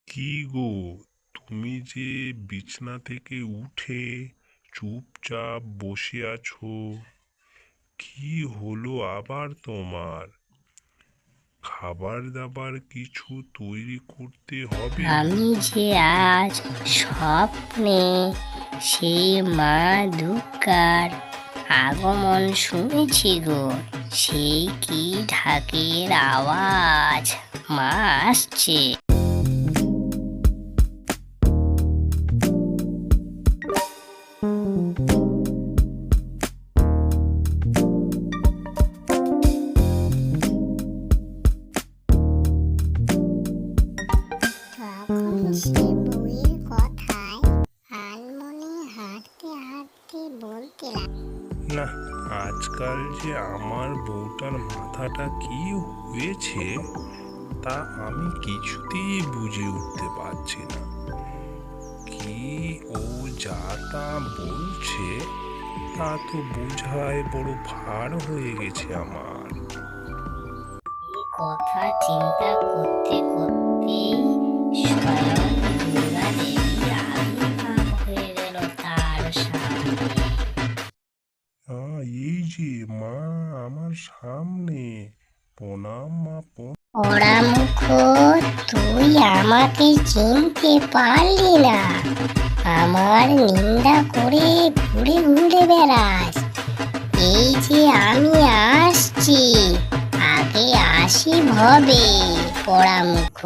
কি গো, তুমি যে বিছনা থেকে উঠে চুপচাপ বসে আছো, কি হলো আবার তোমার? খাবার দাবার কিছু তৈরি করতে হবে। আমি যে আজ স্বপ্নে সেই মা দুর্গার আগমন শুনেছি গো। সেই কি ঢাকের আওয়াজ, মা আসছে। তখন সে বউয়ের কথায় আনমনে হাঁটতে হাঁটতে বলতে না, আজকাল যে আমার বউটার মাথাটা কি হয়েছে তা আমি কিছুতেই বুঝে উঠতে পারছি না। কি ও যা তা বলছে তা তো বোঝায় বড় ভার হয়ে গেছে আমার। এই কথা চিন্তা করতে করতেই স্বয়ং দুর্গা দেবী আবির্ভাব হয়ে গেল তার সামনে। এই যে মা আমার সামনে, প্রণাম মা। পোড়ামুখ, তুই আমাকে চিনতে পারলি না? আমার নিন্দা করে ঘুরে ঘুরে বেড়াস। এই যে আমি আসছি, আগে আসি ভবে পোড়ামুখ।